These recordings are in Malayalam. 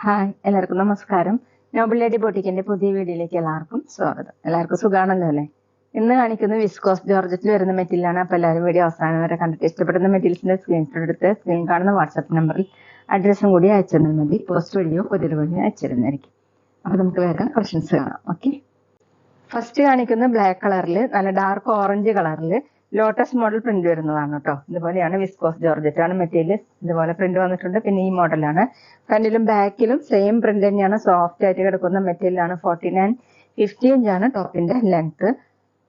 ഹായ്, എല്ലാവർക്കും നമസ്കാരം. നോബിൾ ലേഡി ബൊട്ടിക്കിന്റെ പുതിയ വീഡിയോയിലേക്ക് എല്ലാവർക്കും സ്വാഗതം. എല്ലാവർക്കും സുഖാണല്ലോ അല്ലേ? ഇന്ന് കാണിക്കുന്ന വിസ്കോസ് ജോർജറ്റിൽ വരുന്ന മെറ്റീരിയലാണ്. അപ്പോൾ എല്ലാവരും വീഡിയോ അവസാനം വരെ കണ്ടിട്ട് ഇഷ്ടപ്പെടുന്ന മെറ്റീരിയൽസിന്റെ സ്ക്രീൻഷോട്ട് എടുത്ത് സ്ക്രീൻ കാണുന്ന വാട്സാപ്പ് നമ്പറിൽ അഡ്രസ്സും കൂടി അയച്ചിരുന്നാൽ മതി. പോസ്റ്റ് വഴിയോ കൊറിയർ വഴിയോ അയച്ചിരുന്നായിരിക്കും. അപ്പോൾ നമുക്ക് വേഗം കളക്ഷൻസ് കാണാം. ഓക്കെ, ഫസ്റ്റ് കാണിക്കുന്ന ബ്ലാക്ക് കളറിൽ നല്ല ഡാർക്ക് ഓറഞ്ച് കളറിൽ ലോട്ടസ് മോഡൽ പ്രിന്റ് വരുന്നതാണ് കേട്ടോ. ഇതുപോലെയാണ് വിസ്കോസ് ജോർജറ്റ് ആണ് മെറ്റീരിയൽ. ഇതുപോലെ പ്രിന്റ് വന്നിട്ടുണ്ട്. പിന്നെ ഈ മോഡലാണ്. ഫ്രണ്ടിലും ബാക്കിലും സെയിം പ്രിന്റ് തന്നെയാണ്. സോഫ്റ്റ് ആയിട്ട് കിടക്കുന്ന മെറ്റീരിയലാണ്. 49-50 ഇഞ്ചാണ് ടോപ്പിന്റെ ലെങ്ത്.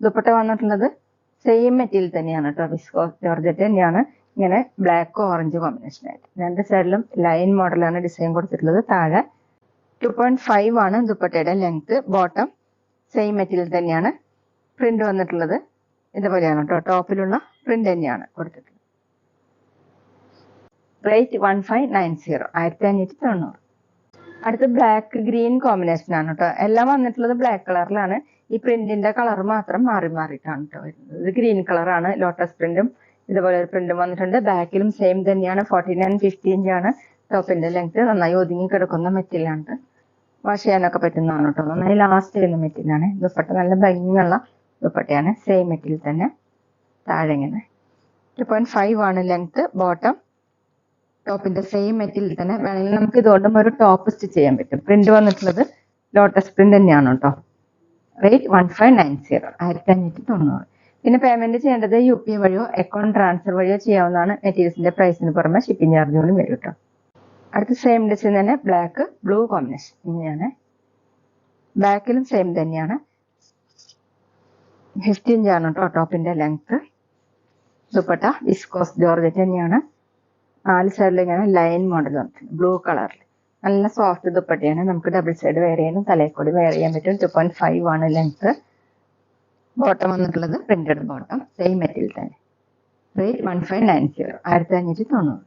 ദുപ്പട്ട വന്നിട്ടുള്ളത് സെയിം മെറ്റീരിയൽ തന്നെയാണ് കേട്ടോ. വിസ്കോസ് ജോർജറ്റ് തന്നെയാണ്. ഇങ്ങനെ ബ്ലാക്ക് ഓറഞ്ച് കോമ്പിനേഷൻ ആയിട്ട് രണ്ട് സൈഡിലും ലൈൻ മോഡലാണ് ഡിസൈൻ കൊടുത്തിട്ടുള്ളത്. താഴെ 2.5 ആണ് ദുപ്പട്ടയുടെ ലെങ്ത്. ബോട്ടം സെയിം മെറ്റീരിയൽ തന്നെയാണ്. പ്രിന്റ് വന്നിട്ടുള്ളത് ഇതുപോലെയാണ് കേട്ടോ. ടോപ്പിലുള്ള പ്രിന്റ് തന്നെയാണ് കൊടുത്തിട്ടുള്ളത്. റേറ്റ് 1590, 1590. അടുത്ത് ബ്ലാക്ക് ഗ്രീൻ കോമ്പിനേഷൻ ആണ് കേട്ടോ. എല്ലാം വന്നിട്ടുള്ളത് ബ്ലാക്ക് കളറിലാണ്. ഈ പ്രിന്റിന്റെ കളർ മാത്രം മാറി മാറിയിട്ടാണ് കേട്ടോ വരുന്നത്. ഇത് ഗ്രീൻ കളറാണ്. ലോട്ടസ് പ്രിന്റും ഇതുപോലെ ഒരു പ്രിന്റും വന്നിട്ടുണ്ട്. ബാക്കിലും സെയിം തന്നെയാണ്. 49-50 ഇഞ്ചാണ് ടോപ്പിന്റെ ലെങ്ത്. നന്നായി ഒതുങ്ങി കിടക്കുന്ന മെറ്റീരിയലാണ്. വാഷ് ചെയ്യാനൊക്കെ പറ്റുന്നതാണ് കേട്ടോ. നന്നായി ലാസ്റ്റ് ചെയ്യുന്ന മെറ്റീരിയലാണ്. ദുപ്പട്ട നല്ല ഭംഗിയുള്ള ദുപ്പട്ടയാണ്. സെയിം മെറ്റീരിയൽ തന്നെ. താഴെ ഇങ്ങനെ 2.5 ആണ് ലെങ്ത്. ബോട്ടം ടോപ്പിന്റെ സെയിം മെറ്റീരിയൽ തന്നെ. വേണമെങ്കിൽ നമുക്ക് ഇതുകൊണ്ടും ഒരു ടോപ്പ് സ്റ്റിച്ച് ചെയ്യാൻ പറ്റും. പ്രിന്റ് വന്നിട്ടുള്ളത് ലോട്ടസ് പ്രിന്റ് തന്നെയാണ് കേട്ടോ. റേറ്റ് 1590, 1590. പിന്നെ പേയ്മെന്റ് ചെയ്യേണ്ടത് UPI വഴിയോ അക്കൗണ്ട് ട്രാൻസ്ഫർ വഴിയോ ചെയ്യാവുന്നതാണ്. മെറ്റീരിയൽസിന്റെ പ്രൈസിന് പുറമെ ഷിപ്പിംഗ് ചാർജുകളും വരും കേട്ടോ. അടുത്ത സെയിം ഡിസൈൻ തന്നെ ബ്ലാക്ക് ബ്ലൂ കോമ്പിനേഷൻ. ഇങ്ങനെയാണ്. ബാക്കിലും സെയിം തന്നെയാണ്. 50 ഇഞ്ചാണ് കേട്ടോ ടോപ്പിന്റെ ലെങ്ത്. ദുപ്പട്ട വിസ്കോസ് ജോർജറ്റ് തന്നെയാണ്. 4 സൈഡിൽ ഇങ്ങനെ ലൈൻ മോഡൽ വന്നിട്ടുണ്ട് ബ്ലൂ കളറിൽ. നല്ല സോഫ്റ്റ് ദുപ്പട്ടയാണ്. നമുക്ക് ഡബിൾ സൈഡ് വെയർ ചെയ്യാനും തലയിൽ വെയർ ചെയ്യാൻ പറ്റും. 2.5 ആണ് ലെങ്ത്. ബോട്ടം വന്നിട്ടുള്ളത് പ്രിന്റഡ് ബോട്ടം. സെയിം മെറ്റീരിയൽ തന്നെ. റേറ്റ് 1590, 1590.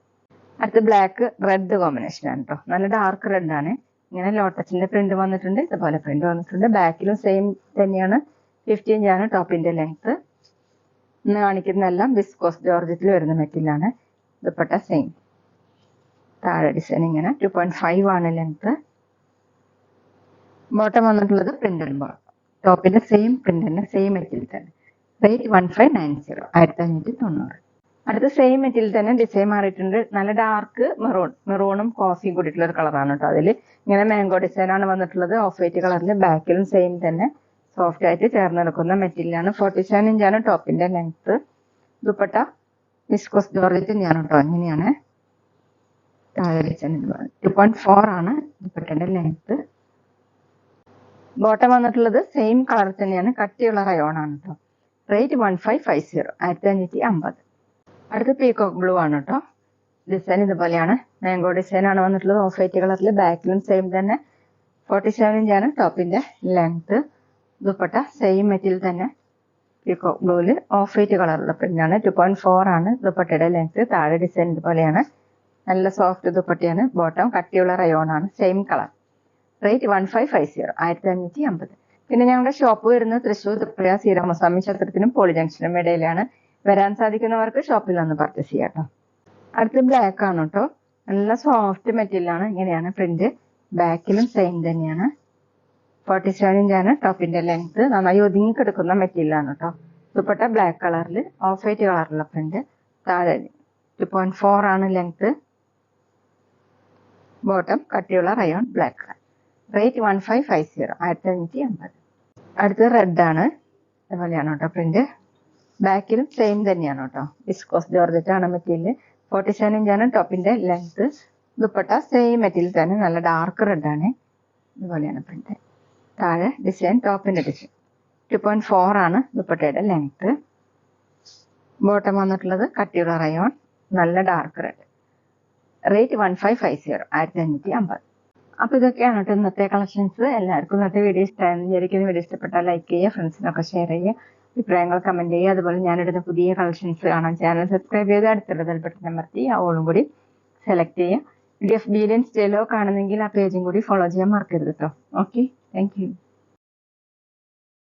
അടുത്ത് ബ്ലാക്ക് റെഡ് കോമ്പിനേഷൻ ആണ് കേട്ടോ. നല്ല ഡാർക്ക് റെഡ് ആണ്. ഇങ്ങനെ ലോട്ടസിന്റെ പ്രിന്റ് വന്നിട്ടുണ്ട്. ഇതുപോലെ പ്രിന്റ് വന്നിട്ടുണ്ട്. ബാക്കിലും സെയിം തന്നെയാണ്. 50 ഇഞ്ചാണ് ടോപ്പിന്റെ ലെങ്ത്. ഇന്ന് കാണിക്കുന്നതെല്ലാം വിസ്കോസ് ജോർജറ്റിൽ വരുന്ന മെറ്റീരിയലാണ്. ദുപ്പട്ട സെയിം. താഴെ ഡിസൈൻ ഇങ്ങനെ 2.5 ആണ് ലെങ്ത്. ബോട്ടം വന്നിട്ടുള്ളത് പ്രിന്റഡ് ബോട്ടം. ടോപ്പിന്റെ സെയിം പ്രിന്റ് തന്നെ. സെയിം മെറ്റീരിയൽ തന്നെ. റേറ്റ് 1590, 1590. അടുത്ത സെയിം മെറ്റീരിയൽ തന്നെ ഡിസൈൻ മാറിയിട്ടുണ്ട്. നല്ല ഡാർക്ക് മെറൂണും കോഫിയും കൂടിയിട്ടുള്ള ഒരു കളറാണ് കേട്ടോ. അതിൽ ഇങ്ങനെ മാംഗോ ഡിസൈൻ ആണ് വന്നിട്ടുള്ളത്. ഓഫ് വൈറ്റ് കളറിൽ. ബാക്കിലും സെയിം തന്നെ സോഫ്റ്റ് ആയിട്ട് ചേർന്ന് നിൽക്കുന്ന മെറ്റീരിയലാണ്. 47 ഇഞ്ചാണ് ടോപ്പിന്റെ ലെങ്ത്. ദുപ്പട്ട വിസ്കോസ് ജോർജറ്റ് തന്നെയാണ് കേട്ടോ. ഇങ്ങനെയാണ്. താഴെ ഡിസൈൻ 2.4 ആണ് ദുപ്പട്ടയുടെ ലെങ്ത്. ബോട്ടം വന്നിട്ടുള്ളത് സെയിം കളർ തന്നെയാണ്. കട്ടിയുള്ള റയോൺ ആണ് കേട്ടോ. റേറ്റ് 1550, 1550. അടുത്ത പീകോക്ക് ബ്ലൂ ആണ് കേട്ടോ. ഡിസൈൻ ഇതുപോലെയാണ്. മാംഗോ ഡിസൈൻ ആണ് വന്നിട്ടുള്ളത്. ഓഫ് വൈറ്റ് കളറിൽ. ബാക്കിലും സെയിം തന്നെ. 47 ഇഞ്ചാണ് ടോപ്പിന്റെ ലെങ്ത്. ദുപ്പട്ട സെയിം മെറ്റീരിയൽ തന്നെ. പീകോക്ക് ബ്ലൂവിൽ ഓഫ് വൈറ്റ് കളറുള്ള പ്രിന്റാണ്. 2.4 ആണ് ദുപ്പട്ടയുടെ ലെങ്ത്. താഴെ ഡിസൈൻ ഇതുപോലെയാണ്. നല്ല സോഫ്റ്റ് ദുപ്പട്ടയാണ്. ബോട്ടം കട്ടിയുള്ള റയോൺ ആണ്. Same colour. റേറ്റ് 1550, 1550. പിന്നെ ഞങ്ങളുടെ ഷോപ്പ് വരുന്നത് തൃശ്ശൂർ തൃപ്രയ ശ്രീരാമസ്വാമി ക്ഷേത്രത്തിനും പോളി ജംഗ്ഷനും ഇടയിലാണ്. വരാൻ സാധിക്കുന്നവർക്ക് ഷോപ്പിൽ വന്ന് പർച്ചേസ് ചെയ്യാം കേട്ടോ. അടുത്ത് ബ്ലാക്ക് ആണ് കേട്ടോ. നല്ല സോഫ്റ്റ് മെറ്റീരിയൽ ആണ്. ഇങ്ങനെയാണ് പ്രിന്റ്. ബാക്കിലും സെയിം തന്നെയാണ്. 47 ഇഞ്ചാണ് ടോപ്പിന്റെ ലെങ്ത്. നന്നായി ഒതുങ്ങി കിടക്കുന്ന മെറ്റീരിയൽ ആണ് കേട്ടോ. ദുപ്പട്ട ബ്ലാക്ക് കളറിൽ. ഓഫ് വൈറ്റ് കളറിലുള്ള പ്രിന്റ്. താഴെ 2.4 ആണ് ലെങ്ത്. ബോട്ടം കട്ടിയുള്ള റയോൺ ബ്ലാക്ക് കളർ. റേറ്റ് 1550, 1550. അടുത്ത് റെഡ് ആണ്. അതുപോലെയാണ് കേട്ടോ പ്രിന്റ്. ബാക്കിലും സെയിം തന്നെയാണ് കേട്ടോ. വിസ്കോസ് ജോർജറ്റ് ആണ് മെറ്റീരിയൽ. 47 ഇഞ്ചാണ് ടോപ്പിന്റെ ലെങ്ത്. ദുപ്പട്ട സെയിം മെറ്റീരിയൽ തന്നെ. നല്ല ഡാർക്ക് റെഡ് ആണ്. ഇതുപോലെയാണ് പ്രിന്റ്. താഴെ ഡിസൈൻ ടോപ്പിന്റെ ഡിസൈൻ. 2.4 ആണ് ദുപ്പട്ടയുടെ ലെങ്ത്. ബോട്ടം വന്നിട്ടുള്ളത് കട്ടിയുള്ള റയോൺ. നല്ല ഡാർക്ക് റെഡ്. റേറ്റ് 1550, 1550. അപ്പൊ ഇതൊക്കെയാണ് കേട്ടോ ഇന്നത്തെ കളക്ഷൻസ്. എല്ലാവർക്കും ഇന്നത്തെ വീഡിയോ ഇഷ്ടമായെന്ന് വിചാരിക്കുന്നു. വീഡിയോ ഇഷ്ടപ്പെട്ടാൽ ലൈക്ക് ചെയ്യുക, ഫ്രണ്ട്സിനൊക്കെ ഷെയർ ചെയ്യുക, അഭിപ്രായങ്ങൾ കമന്റ് ചെയ്യുക. അതുപോലെ ഞാനിടുന്ന പുതിയ കളക്ഷൻസ് കാണാൻ ചാനൽ സബ്സ്ക്രൈബ് ചെയ്ത് അടുത്തുള്ള ബെൽബട്ടൺ അമർത്തി ഓളും കൂടി സെലക്ട് ചെയ്യുക. PDF ഇൻസ്റ്റയിലോ കാണുന്നെങ്കിൽ ആ പേജും കൂടി ഫോളോ ചെയ്യാൻ മറക്കരുത് കേട്ടോ. Okay, thank you.